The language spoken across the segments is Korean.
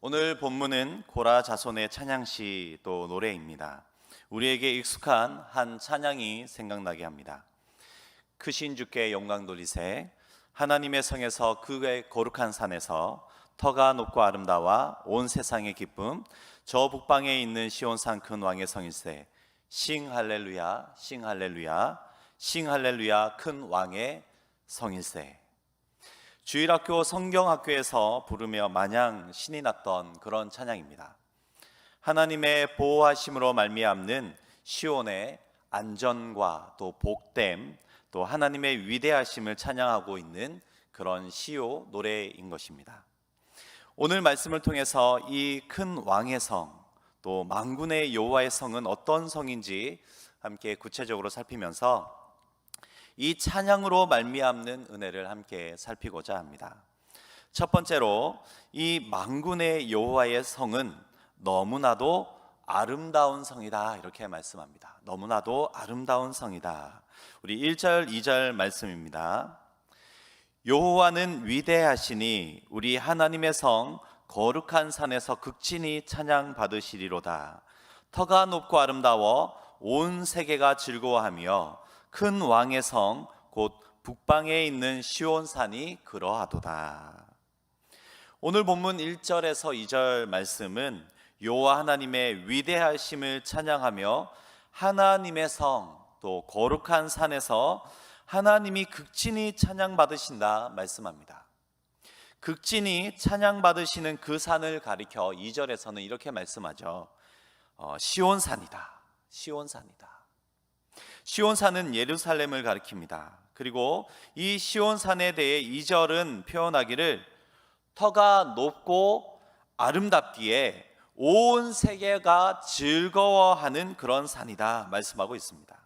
오늘 본문은 고라 자손의 찬양시 또 노래입니다. 우리에게 익숙한 한 찬양이 생각나게 합니다. 크신 주께 영광 돌리세, 하나님의 성에서 그의 거룩한 산에서 터가 높고 아름다워 온 세상의 기쁨, 저 북방에 있는 시온산 큰 왕의 성일세. 싱 할렐루야, 싱 할렐루야, 싱 할렐루야, 큰 왕의 성일세. 주일학교 성경학교에서 부르며 마냥 신이 났던 그런 찬양입니다. 하나님의 보호하심으로 말미암는 시온의 안전과 또 복됨, 또 하나님의 위대하심을 찬양하고 있는 그런 시오 노래인 것입니다. 오늘 말씀을 통해서 이 큰 왕의 성, 또 만군의 여호와의 성은 어떤 성인지 함께 구체적으로 살피면서 이 찬양으로 말미암는 은혜를 함께 살피고자 합니다. 첫 번째로 이 만군의 여호와의 성은 너무나도 아름다운 성이다, 이렇게 말씀합니다. 너무나도 아름다운 성이다. 우리 1절 2절 말씀입니다. 여호와는 위대하시니 우리 하나님의 성 거룩한 산에서 극진히 찬양 받으시리로다. 터가 높고 아름다워 온 세계가 즐거워하며 큰 왕의 성 곧 북방에 있는 시온산이 그러하도다. 오늘 본문 1절에서 2절 말씀은 여호와 하나님의 위대하심을 찬양하며 하나님의 성 또 거룩한 산에서 하나님이 극진히 찬양받으신다 말씀합니다. 극진히 찬양받으시는 그 산을 가리켜 2절에서는 이렇게 말씀하죠. 시온산이다. 시온산이다. 시온산은 예루살렘을 가리킵니다. 그리고 이 시온산에 대해 2절은 표현하기를 터가 높고 아름답기에 온 세계가 즐거워하는 그런 산이다 말씀하고 있습니다.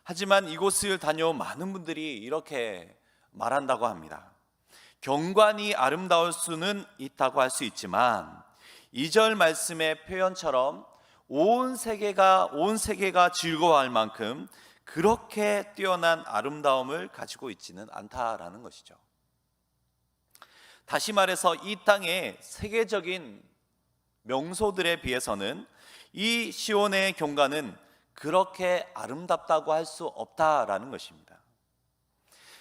하지만 이곳을 다녀온 많은 분들이 이렇게 말한다고 합니다. 경관이 아름다울 수는 있다고 할 수 있지만 2절 말씀의 표현처럼 온 세계가 즐거워할 만큼 그렇게 뛰어난 아름다움을 가지고 있지는 않다라는 것이죠. 다시 말해서 이 땅의 세계적인 명소들에 비해서는 이 시온의 경관은 그렇게 아름답다고 할 수 없다라는 것입니다.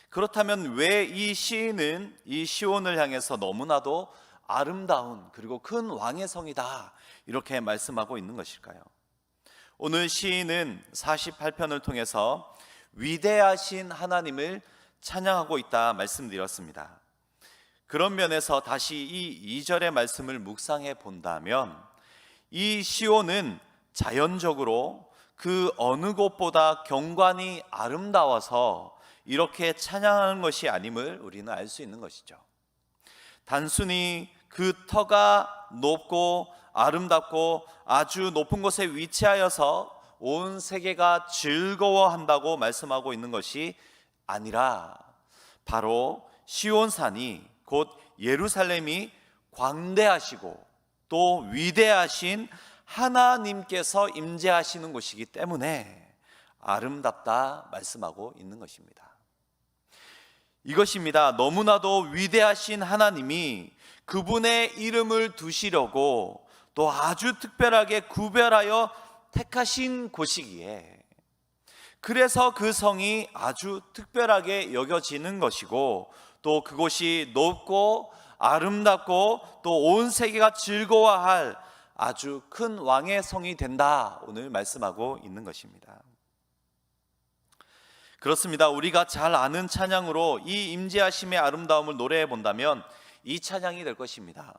그렇다면 왜 이 시인은 이 시온을 향해서 너무나도 아름다운 그리고 큰 왕의 성이다 이렇게 말씀하고 있는 것일까요? 오늘 시인은 48편을 통해서 위대하신 하나님을 찬양하고 있다 말씀드렸습니다. 그런 면에서 다시 이 2절의 말씀을 묵상해 본다면 이 시온은 자연적으로 그 어느 곳보다 경관이 아름다워서 이렇게 찬양하는 것이 아님을 우리는 알 수 있는 것이죠. 단순히 그 터가 높고 아름답고 아주 높은 곳에 위치하여서 온 세계가 즐거워한다고 말씀하고 있는 것이 아니라 바로 시온산이 곧 예루살렘이 광대하시고 또 위대하신 하나님께서 임재하시는 곳이기 때문에 아름답다 말씀하고 있는 것입니다. 이것입니다. 너무나도 위대하신 하나님이 그분의 이름을 두시려고 또 아주 특별하게 구별하여 택하신 곳이기에 그래서 그 성이 아주 특별하게 여겨지는 것이고 또 그곳이 높고 아름답고 또 온 세계가 즐거워할 아주 큰 왕의 성이 된다 오늘 말씀하고 있는 것입니다. 그렇습니다. 우리가 잘 아는 찬양으로 이 임재하심의 아름다움을 노래해 본다면 이 찬양이 될 것입니다.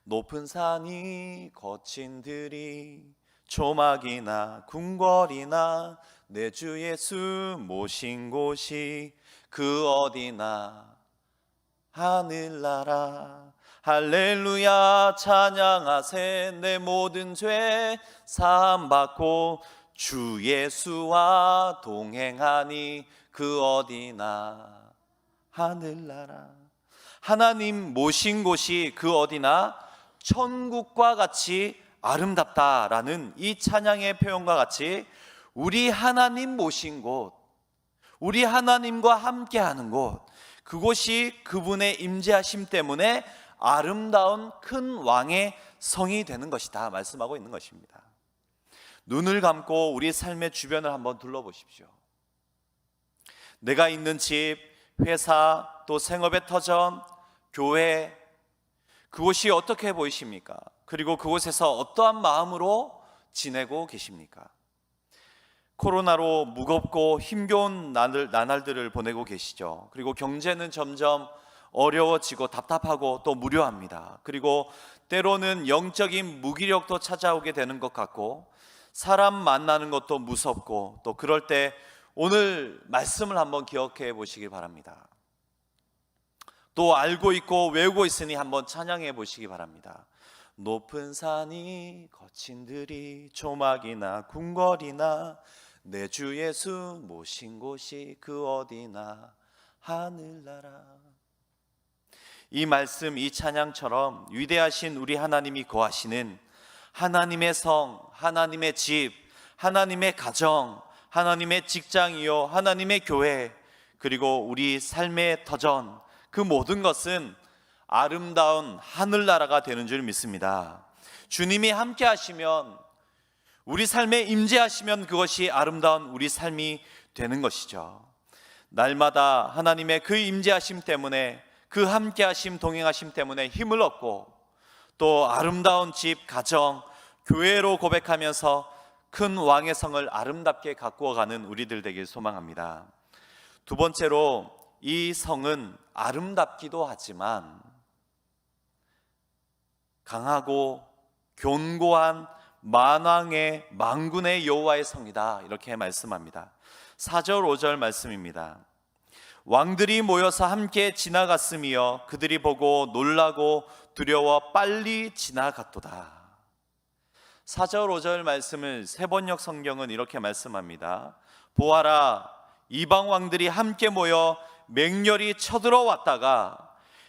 높은 산이 거친 들이 조막이나 궁궐이나 내 주 예수 모신 곳이 그 어디나 하늘나라 할렐루야 찬양하세 내 모든 죄 사함받고 주 예수와 동행하니 그 어디나 하늘나라. 하나님 모신 곳이 그 어디나 천국과 같이 아름답다라는 이 찬양의 표현과 같이 우리 하나님 모신 곳, 우리 하나님과 함께하는 곳, 그곳이 그분의 임재하심 때문에 아름다운 큰 왕의 성이 되는 것이다 말씀하고 있는 것입니다. 눈을 감고 우리 삶의 주변을 한번 둘러보십시오. 내가 있는 집, 회사, 또 생업의 터전, 교회, 그곳이 어떻게 보이십니까? 그리고 그곳에서 어떠한 마음으로 지내고 계십니까? 코로나로 무겁고 힘겨운 나날들을 보내고 계시죠. 그리고 경제는 점점 어려워지고 답답하고 또 무료합니다. 그리고 때로는 영적인 무기력도 찾아오게 되는 것 같고, 사람 만나는 것도 무섭고, 또 그럴 때 오늘 말씀을 한번 기억해 보시기 바랍니다. 또 알고 있고 외우고 있으니 한번 찬양해 보시기 바랍니다. 높은 산이 거친 들이 조막이나 궁궐이나 내 주 예수 모신 곳이 그 어디나 하늘나라. 이 말씀, 이 찬양처럼 위대하신 우리 하나님이 거하시는 하나님의 성, 하나님의 집, 하나님의 가정, 하나님의 직장이요 하나님의 교회, 그리고 우리 삶의 터전, 그 모든 것은 아름다운 하늘나라가 되는 줄 믿습니다. 주님이 함께 하시면, 우리 삶에 임재하시면 그것이 아름다운 우리 삶이 되는 것이죠. 날마다 하나님의 그 임재하심 때문에, 그 함께하심, 동행하심 때문에 힘을 얻고, 또 아름다운 집, 가정, 교회로 고백하면서 큰 왕의 성을 아름답게 가꾸어가는 우리들 되길 소망합니다. 두 번째로, 이 성은 아름답기도 하지만 강하고 견고한 만왕의 만군의 여호와의 성이다, 이렇게 말씀합니다. 4절 5절 말씀입니다. 왕들이 모여서 함께 지나갔으며 그들이 보고 놀라고 두려워 빨리 지나갔도다. 4절 5절 말씀을 세번역 성경은 이렇게 말씀합니다. 보아라, 이방 왕들이 함께 모여 맹렬히 쳐들어왔다가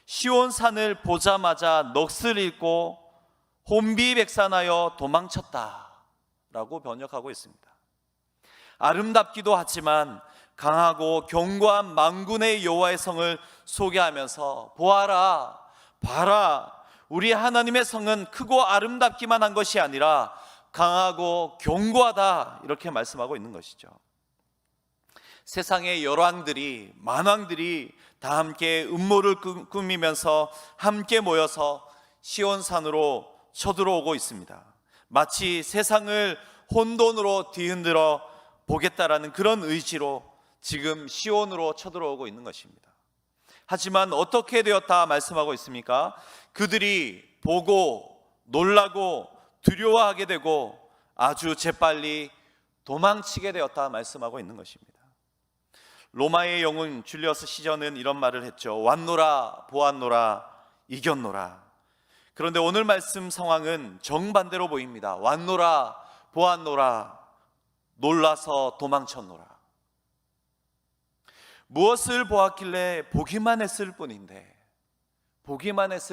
시온산을 보자마자 넋을 잃고 혼비백산하여 도망쳤다 라고 번역하고 있습니다. 아름답기도 하지만 강하고 견고한 만군의 여호와의 성을 소개하면서, 보아라, 봐라, 우리 하나님의 성은 크고 아름답기만 한 것이 아니라 강하고 견고하다, 이렇게 말씀하고 있는 것이죠. 세상의 열왕들이, 만왕들이 다 함께 음모를 꾸미면서 함께 모여서 시온산으로 쳐들어오고 있습니다. 마치 세상을 혼돈으로 뒤흔들어 보겠다라는 그런 의지로 지금 시온으로 쳐들어오고 있는 것입니다. 하지만 어떻게 되었다 말씀하고 있습니까? 그들이 보고 놀라고 두려워하게 되고 아주 재빨리 도망치게 되었다 말씀하고 있는 것입니다. 로마의 영웅 줄리어스 시저는 이런 말을 했죠. 왔노라, 보았노라, 이겼노라. 그런데 오늘 말씀 상황은 정반대로 보입니다. 왔노라, 보았노라, 놀라서 도망쳤노라. 무엇을 보았길래 보기만 했을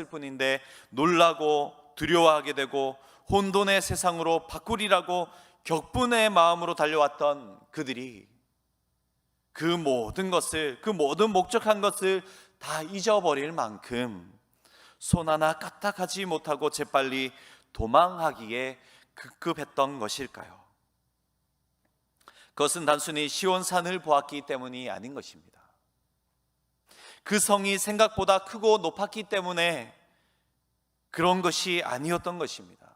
뿐인데 놀라고 두려워하게 되고 혼돈의 세상으로 바꾸리라고 격분의 마음으로 달려왔던 그들이 그 모든 것을, 그 모든 목적한 것을 다 잊어버릴 만큼 손 하나 까딱하지 못하고 재빨리 도망하기에 급급했던 것일까요? 그것은 단순히 시온산을 보았기 때문이 아닌 것입니다. 그 성이 생각보다 크고 높았기 때문에 그런 것이 아니었던 것입니다.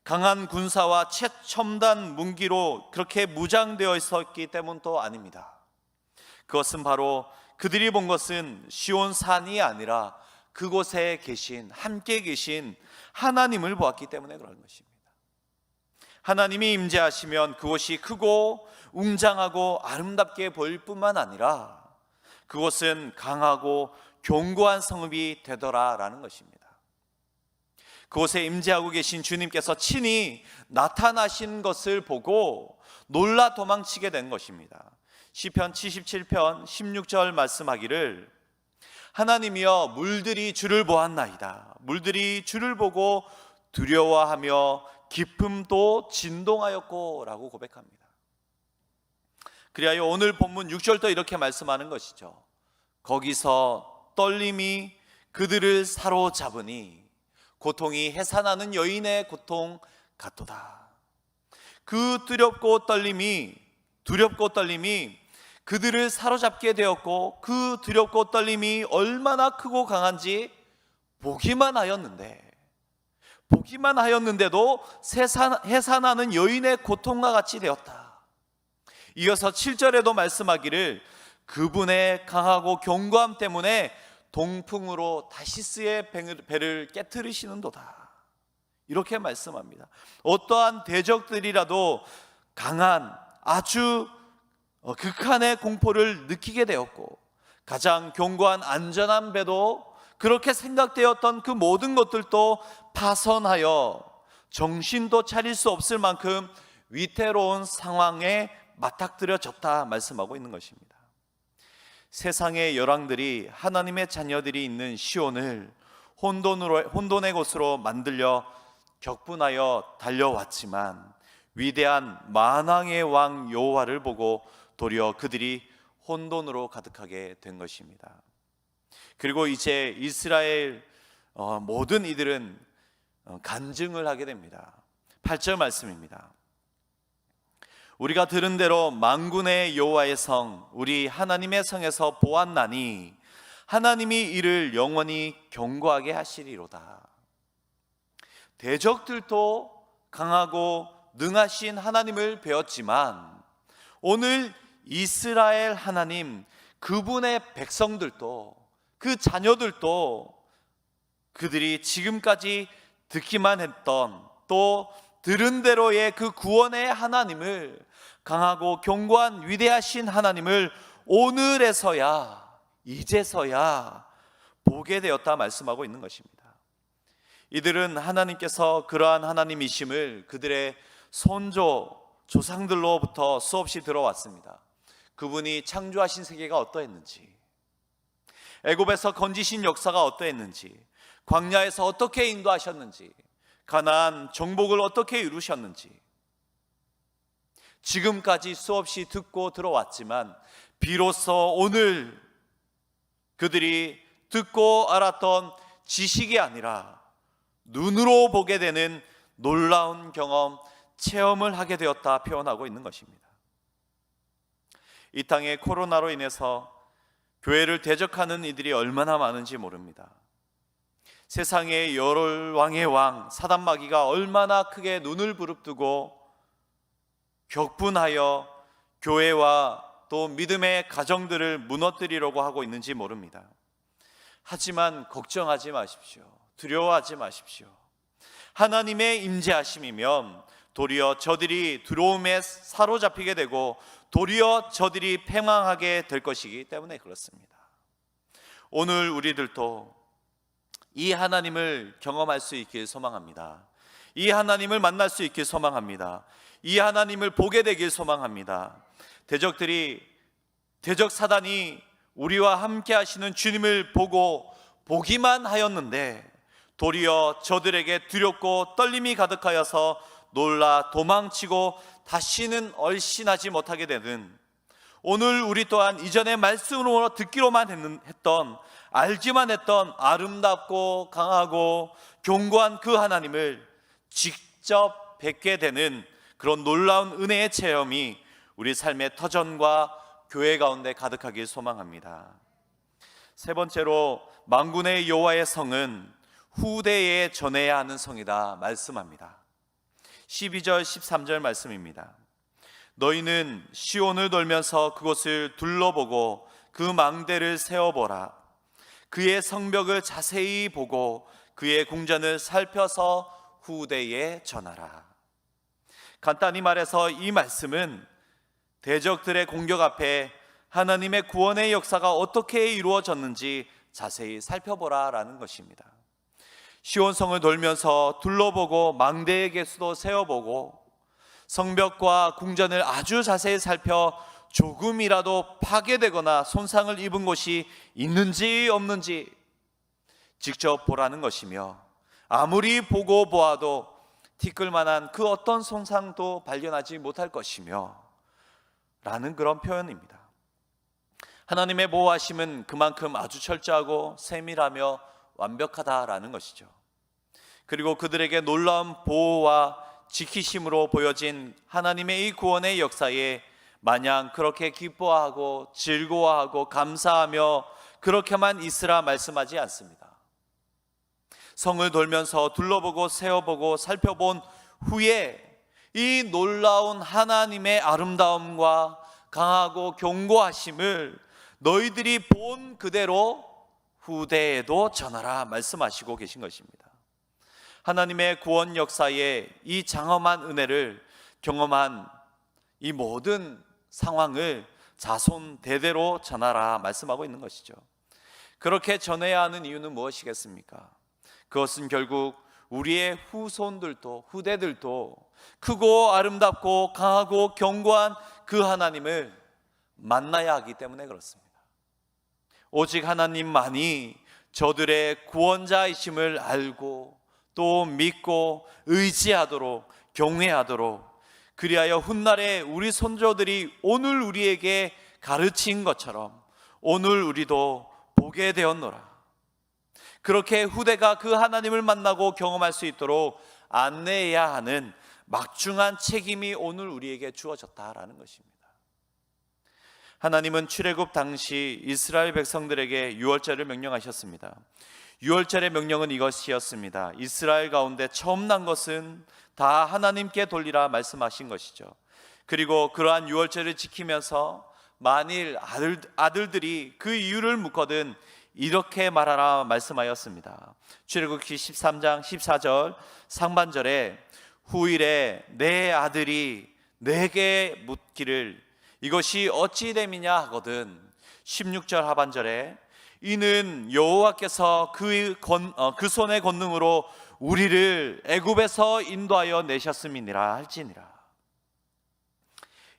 강한 군사와 최첨단 무기로 그렇게 무장되어 있었기 때문도 아닙니다. 그것은 바로 그들이 본 것은 시온산이 아니라 그곳에 계신, 함께 계신 하나님을 보았기 때문에 그런 것입니다. 하나님이 임재하시면 그곳이 크고 웅장하고 아름답게 보일 뿐만 아니라 그곳은 강하고 견고한 성읍이 되더라라는 것입니다. 그곳에 임재하고 계신 주님께서 친히 나타나신 것을 보고 놀라 도망치게 된 것입니다. 시편 77편 16절 말씀하기를, 하나님이여 물들이 주를 보았나이다. 물들이 주를 보고 두려워하며 기쁨도 진동하였고 라고 고백합니다. 그리하여 오늘 본문 6절도 이렇게 말씀하는 것이죠. 거기서 떨림이 그들을 사로잡으니 고통이 해산하는 여인의 고통 같도다. 그 두렵고 떨림이 그들을 사로잡게 되었고, 그 두렵고 떨림이 얼마나 크고 강한지 보기만 하였는데도 해산하는 여인의 고통과 같이 되었다. 이어서 7절에도 말씀하기를 그분의 강하고 견고함 때문에 동풍으로 다시스의 배를 깨트리시는도다. 이렇게 말씀합니다. 어떠한 대적들이라도 강한 아주 극한의 공포를 느끼게 되었고, 가장 견고한 안전한 배도 그렇게 생각되었던 그 모든 것들도 파선하여 정신도 차릴 수 없을 만큼 위태로운 상황에 맞닥뜨려졌다 말씀하고 있는 것입니다. 세상의 열왕들이 하나님의 자녀들이 있는 시온을 혼돈의 곳으로 만들려 격분하여 달려왔지만, 위대한 만왕의 왕 여호와를 보고 도리어 그들이 혼돈으로 가득하게 된 것입니다. 그리고 이제 이스라엘 모든 이들은 간증을 하게 됩니다. 8절 말씀입니다. 우리가 들은 대로 만군의 여호와의 성 우리 하나님의 성에서 보았나니 하나님이 이를 영원히 견고하게 하시리로다. 대적들도 강하고 능하신 하나님을 배웠지만, 오늘 이스라엘 하나님, 그분의 백성들도, 그 자녀들도 그들이 지금까지 듣기만 했던, 또 들은 대로의 그 구원의 하나님을, 강하고 견고한 위대하신 하나님을 이제서야 보게 되었다 말씀하고 있는 것입니다. 이들은 하나님께서 그러한 하나님이심을 그들의 조상들로부터 수없이 들어왔습니다. 그분이 창조하신 세계가 어떠했는지, 애굽에서 건지신 역사가 어떠했는지, 광야에서 어떻게 인도하셨는지, 가나안 정복을 어떻게 이루셨는지 지금까지 수없이 듣고 들어왔지만, 비로소 오늘 그들이 듣고 알았던 지식이 아니라 눈으로 보게 되는 놀라운 경험, 체험을 하게 되었다 표현하고 있는 것입니다. 이 땅에 코로나로 인해서 교회를 대적하는 이들이 얼마나 많은지 모릅니다. 세상의 열왕의 왕 사단마귀가 얼마나 크게 눈을 부릅뜨고 격분하여 교회와 또 믿음의 가정들을 무너뜨리려고 하고 있는지 모릅니다. 하지만 걱정하지 마십시오. 두려워하지 마십시오. 하나님의 임재하심이면 도리어 저들이 두려움에 사로잡히게 되고 도리어 저들이 패망하게 될 것이기 때문에 그렇습니다. 오늘 우리들도 이 하나님을 경험할 수 있길 소망합니다. 이 하나님을 만날 수 있길 소망합니다. 이 하나님을 보게 되길 소망합니다. 대적 사단이 우리와 함께 하시는 주님을 보기만 하였는데 도리어 저들에게 두렵고 떨림이 가득하여서 놀라 도망치고 다시는 얼씬하지 못하게 되는, 오늘 우리 또한 이전의 말씀으로 듣기로만 했던, 알기만 했던 아름답고 강하고 견고한 그 하나님을 직접 뵙게 되는 그런 놀라운 은혜의 체험이 우리 삶의 터전과 교회 가운데 가득하길 소망합니다. 세 번째로, 만군의 여호와의 성은 후대에 전해야 하는 성이다 말씀합니다. 12절 13절 말씀입니다. 너희는 시온을 돌면서 그곳을 둘러보고 그 망대를 세어보라. 그의 성벽을 자세히 보고 그의 궁전을 살펴서 후대에 전하라. 간단히 말해서 이 말씀은 대적들의 공격 앞에 하나님의 구원의 역사가 어떻게 이루어졌는지 자세히 살펴보라 라는 것입니다. 시온성을 돌면서 둘러보고 망대의 개수도 세어보고 성벽과 궁전을 아주 자세히 살펴 조금이라도 파괴되거나 손상을 입은 곳이 있는지 없는지 직접 보라는 것이며, 아무리 보고 보아도 티끌만한 그 어떤 손상도 발견하지 못할 것이며 라는 그런 표현입니다. 하나님의 보호하심은 그만큼 아주 철저하고 세밀하며 완벽하다라는 것이죠. 그리고 그들에게 놀라운 보호와 지키심으로 보여진 하나님의 이 구원의 역사에 마냥 그렇게 기뻐하고 즐거워하고 감사하며 그렇게만 있으라 말씀하지 않습니다. 성을 돌면서 둘러보고 세어보고 살펴본 후에 이 놀라운 하나님의 아름다움과 강하고 견고하심을 너희들이 본 그대로 후대에도 전하라 말씀하시고 계신 것입니다. 하나님의 구원 역사에 이 장엄한 은혜를 경험한 이 모든 상황을 자손 대대로 전하라 말씀하고 있는 것이죠. 그렇게 전해야 하는 이유는 무엇이겠습니까? 그것은 결국 우리의 후손들도 후대들도 크고 아름답고 강하고 견고한 그 하나님을 만나야 하기 때문에 그렇습니다. 오직 하나님만이 저들의 구원자이심을 알고 또 믿고 의지하도록 경외하도록, 그리하여 훗날에 우리 손조들이 오늘 우리에게 가르친 것처럼 오늘 우리도 보게 되었노라. 그렇게 후대가 그 하나님을 만나고 경험할 수 있도록 안내해야 하는 막중한 책임이 오늘 우리에게 주어졌다라는 것입니다. 하나님은 출애굽 당시 이스라엘 백성들에게 유월절을 명령하셨습니다. 유월절의 명령은 이것이었습니다. 이스라엘 가운데 처음 난 것은 다 하나님께 돌리라 말씀하신 것이죠. 그리고 그러한 유월절을 지키면서 만일 아들들이 그 이유를 묻거든 이렇게 말하라 말씀하였습니다. 출애굽기 13장 14절 상반절에 후일에 내 아들이 내게 묻기를 이것이 어찌 됨이냐 하거든 16절 하반절에 이는 여호와께서 그 손의 권능으로 우리를 애굽에서 인도하여 내셨음이니라 할지니라.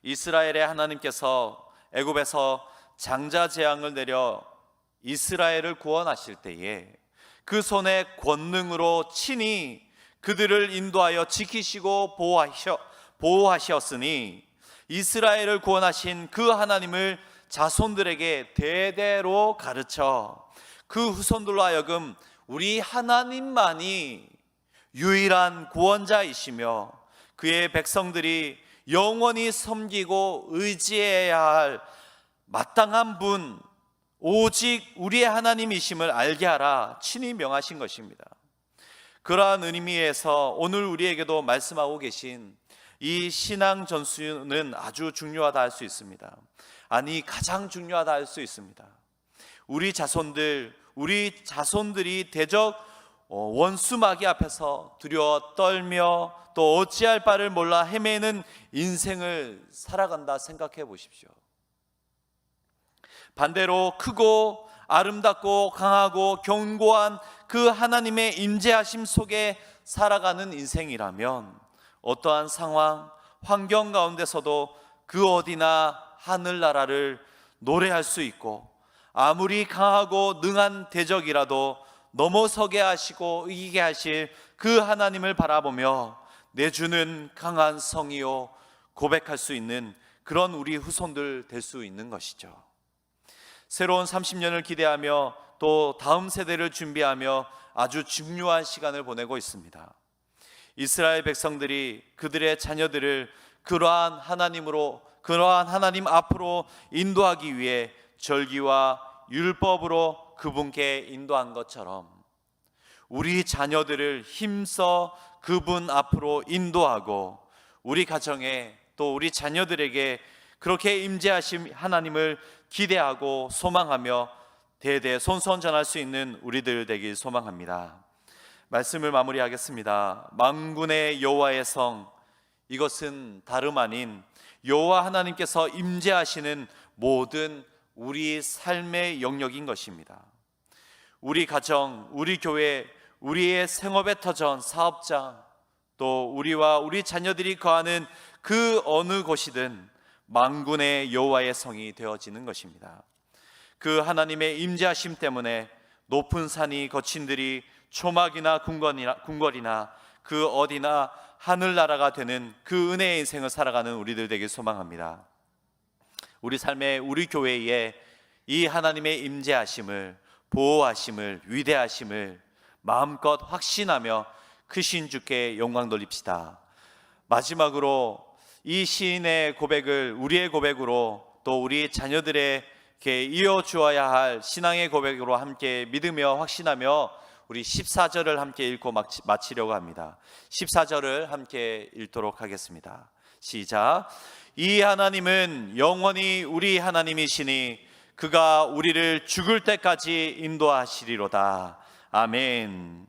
이스라엘의 하나님께서 애굽에서 장자 재앙을 내려 이스라엘을 구원하실 때에 그 손의 권능으로 친히 그들을 인도하여 지키시고 보호하셨으니 이스라엘을 구원하신 그 하나님을 자손들에게 대대로 가르쳐 그 후손들로 하여금 우리 하나님만이 유일한 구원자이시며 그의 백성들이 영원히 섬기고 의지해야 할 마땅한 분 오직 우리의 하나님이심을 알게 하라 친히 명하신 것입니다. 그러한 의미에서 오늘 우리에게도 말씀하고 계신 이 신앙 전수는 아주 중요하다 할 수 있습니다. 아니 가장 중요하다 할 수 있습니다. 우리 자손들이 대적 원수 마귀 앞에서 두려워 떨며 또 어찌할 바를 몰라 헤매는 인생을 살아간다 생각해 보십시오. 반대로 크고 아름답고 강하고 견고한 그 하나님의 임재하심 속에 살아가는 인생이라면 어떠한 상황, 환경 가운데서도 그 어디나 하늘나라를 노래할 수 있고 아무리 강하고 능한 대적이라도 넘어서게 하시고 이기게 하실 그 하나님을 바라보며 내주는 강한 성이요 고백할 수 있는 그런 우리 후손들 될 수 있는 것이죠. 새로운 30년을 기대하며 또 다음 세대를 준비하며 아주 중요한 시간을 보내고 있습니다. 이스라엘 백성들이 그들의 자녀들을 그러한 하나님 앞으로 인도하기 위해 절기와 율법으로 그분께 인도한 것처럼 우리 자녀들을 힘써 그분 앞으로 인도하고 우리 가정에 또 우리 자녀들에게 그렇게 임재하신 하나님을 기대하고 소망하며 대대 손선 전할 수 있는 우리들 되길 소망합니다. 말씀을 마무리하겠습니다. 만군의 여호와의 성, 이것은 다름 아닌 여호와 하나님께서 임재하시는 모든 우리 삶의 영역인 것입니다. 우리 가정, 우리 교회, 우리의 생업의 터전, 사업장, 또 우리와 우리 자녀들이 거하는 그 어느 곳이든 만군의 여호와의 성이 되어지는 것입니다. 그 하나님의 임재하심 때문에 높은 산이 거친 들이 초막이나 궁궐이나 그 어디나 하늘나라가 되는 그 은혜의 인생을 살아가는 우리들 되길 소망합니다. 우리 삶의 우리 교회에 이 하나님의 임재하심을 보호하심을, 위대하심을 마음껏 확신하며 크신 주께 영광 돌립시다. 마지막으로 이 시인의 고백을 우리의 고백으로, 또 우리 자녀들에게 이어주어야 할 신앙의 고백으로 함께 믿으며 확신하며 우리 14절을 함께 읽고 마치려고 합니다. 14절을 함께 읽도록 하겠습니다. 시작. 이 하나님은 영원히 우리 하나님이시니 그가 우리를 죽을 때까지 인도하시리로다. 아멘.